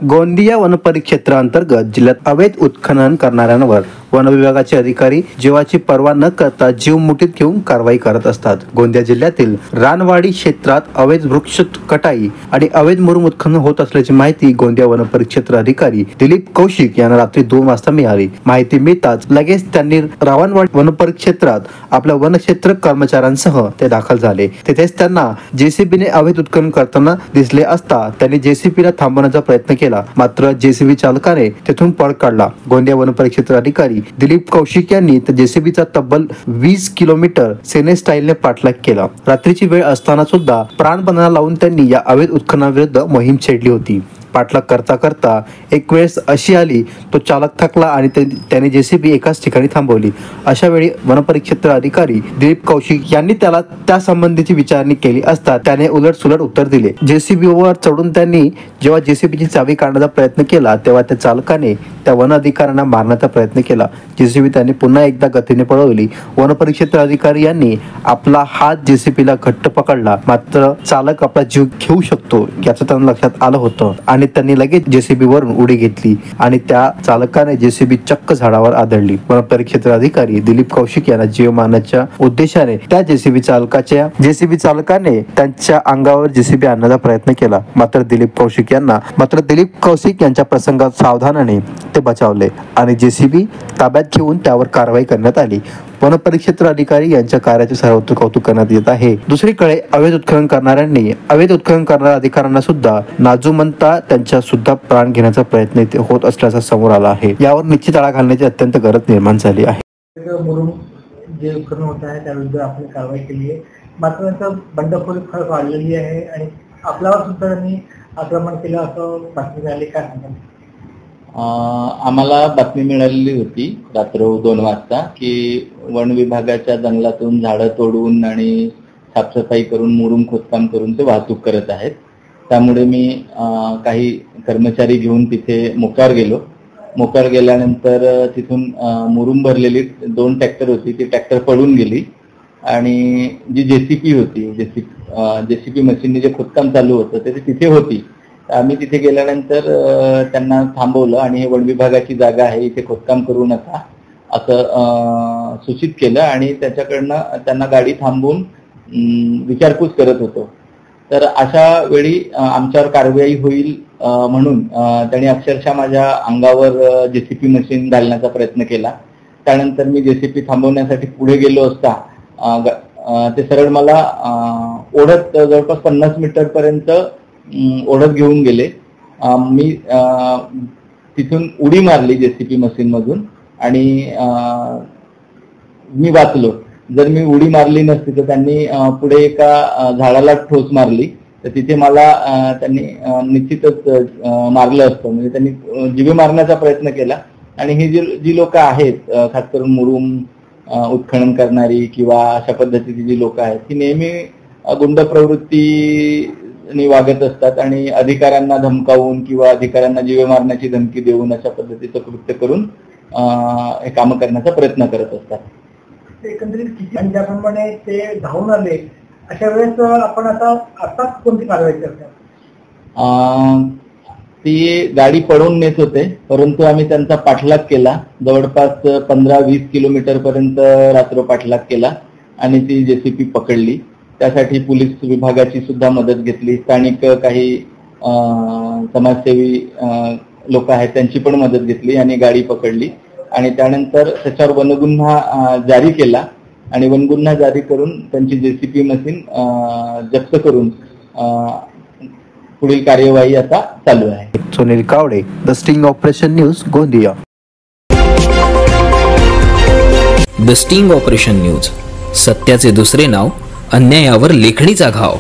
गोंदिया वनपरिक्षेत्रांतर्गत जिल्ह्यात अवैध उत्खनन करणाऱ्यांवर वन विभागाचे अधिकारी जीवाची पर्वा न करता जीव मुठीत घेऊन कारवाई करत असतात। गोंदिया जिल्ह्यातील रानवाडी क्षेत्रात अवैध वृक्ष कटाई आणि अवैध मुरुम उत्खनन होत असल्याची माहिती गोंदिया वनपरिक्षेत्र अधिकारी दिलीप कौशिक यांना रात्री 2 वाजता मिळाली। माहिती मिळताच लगेच त्यांनी रावणवाडी वनपरिक्षेत्रात आपल्या वनक्षेत्र कर्मचाऱ्यांसह ते दाखल झाले। तिथेच त्यांना जेसीबीने अवैध उत्खनन करताना दिसले असता त्यांनी जेसीबीला थांबवण्याचा प्रयत्न केला, मात्र जेसीबी चालकाने तेथून पळ काढला। गोंदिया वनपरिक्षेत्र अधिकारी दिलीप कौशिक यांनी त्या जेसीबीचा तब्बल 20 किलोमीटर सेने स्टाईलने पाठलाग केला। रात्रीची वेळ असताना सुद्धा प्राणपणाला लावून त्यांनी या अवैध उत्खननाविरुद्ध मोहीम छेडली होती। पाठलाग करता करता एक वेळेस अशी आली तो चालक थकला आणि त्याने जेसीबी एकाच ठिकाणी थांबवली। अशा वेळी वनपरिक्षेत्र अधिकारी दिलीप कौशिक यांनी त्याला त्या संबंधीची विचारणी केली असता त्याने उलटसुलट उत्तर दिले। जेसीबीवर चढून त्यांनी जेव्हा जेसीबीची चावी काढण्याचा प्रयत्न केला तेव्हा त्या चालकाने त्या वन अधिकाऱ्यांना मारण्याचा प्रयत्न केला। जेसीबी त्यांनी पुन्हा एकदा गतीने पळवली। वनपरिक्षेत्र अधिकारी यांनी आपला हात जेसीबीला घट्ट पकडला, मात्र चालक आपला जीव घेऊ शकतो याचं त्यांना लक्षात आलं होतं आणि त्यांनी लगेच जेसीबी वरून उडी घेतली आणि त्या चालकाने जेसीबी चक्क झाडावर आदळली। वनपरिक्षेत्र अधिकारी दिलीप कौशिक यांना जीव मारण्याच्या उद्देशाने त्या जेसीबी चालकाने त्यांच्या अंगावर जेसीबी आणण्याचा प्रयत्न केला, मात्र दिलीप कौशिक यांच्या प्रसंगात सावधानाने ते बचावले आणि जेसीबी ताब्यात घेऊन त्यावर कारवाई करण्यात आली। वनपरिक्षेत्र अधिकारी यांच्या कार्याचे सर्वत्र कौतुक करण्यात येत आहे। दुसरीकडे अवैध उत्खनन करणाऱ्या अधिकाऱ्यांना सुद्धा नाजूमंता त्यांच्या सुद्धा प्राण घेण्याचा प्रयत्न होत असल्याचा समोर आला आहे। यावर निश्चित आळा घालण्याची अत्यंत गरज निर्माण झाली आहे। मुरुम जे उत्खनन होत आहे त्याविरुद्ध आपण कारवाई केली आहे, मात्र त्यांचं बंडखोरी फार वाढलेली आहे आणि आपल्यावर सुद्धा त्यांनी आक्रमण केलं असं बातमी मिळाली। काय सांगाल? आम्हाला बातमी मिळालेली होती रात्र 2 वाजता की वन विभागाच्या जंगलातून झाडं तोडून आणि साफसफाई करून मुरुम खोदकाम करून ते वाहतूक करत आहेत। त्यामुळे मी काही कर्मचारी घेऊन तिथे मोक्यावर गेलो। मोक्यावर गेल्यानंतर तिथून मुरुम भरलेली 2 ट्रॅक्टर होती, ती ट्रॅक्टर पळून गेली आणि जी जेसीबी होती, जेसीबी मशीनने जे खोदकाम चालू होतं ते तिथे होती। आम्ही तिथे गेल्यानंतर त्यांना थांबवलं आणि हे वन विभागाची जागा आहे, इथे खोदकाम करू नका असं सूचित केलं आणि त्याच्याकडनं त्यांना गाडी थांबवून विचारपूस करत होतो। तर अशा वेळी आमच्यावर कारवाई होईल म्हणून त्यांनी अक्षरशः माझ्या अंगावर जेसीबी मशीन घालण्याचा प्रयत्न केला। त्यानंतर मी जेसीबी थांबवण्यासाठी पुढे गेलो असता ते सरळ मला ओढत जवळपास 50 मीटर पर्यंत ओढत घेऊन गेले। मी तिथून उडी मारली जेसीबी मशीन मधून आणि मी वाचलो। जर मी उडी मारली नसती तर त्यांनी पुढे एका झाडाला ठोस मारली तर तिथे मला त्यांनी निश्चितच मारलं असतं, म्हणजे त्यांनी जीवे मारण्याचा प्रयत्न केला। आणि ही जी लोक आहेत, खास करून मुरुम उत्खनन करणारी किंवा अशा पद्धतीची जी लोक आहेत ती नेहमी गुंड प्रवृत्ती वागत असतात आणि अधिकाऱ्यांना धमकावून किंवा अधिकाऱ्यांना जीवे मारण्याची धमकी देऊन अशा पद्धतीचं कृत्य करून हे काम करण्याचा प्रयत्न करत असतात। एकंदरीत किती ज्याप्रमाणे ते धावून आले अशा वेळेस आपण आता कोणती कारवाई करतो? ती गाडी पळवून नेत होते, परंतु आम्ही त्यांचा पाठलाग केला। जवळपास 15-20 किलोमीटर पर्यंत रात्र पाठलाग केला आणि ती जेसीबी पकडली। त्यासाठी पोलीस विभागाची सुद्धा मदत घेतली, स्थानिक काही समाजसेवी लोक आहेत त्यांची पण मदत घेतली आणि गाडी पकडली आणि त्यानंतर त्याच्यावर वनगुन्हा जारी केला आणि वनगुन्हा जारी करून त्यांची जेसीबी मशीन जप्त करून पुढील कार्यवाही आता चालू आहे। Sunil Kawade, the sting operation news, Gondia. The sting operation news, सत्याचे दुसरे नाव, अन्यायावर लेखणीचा घाव।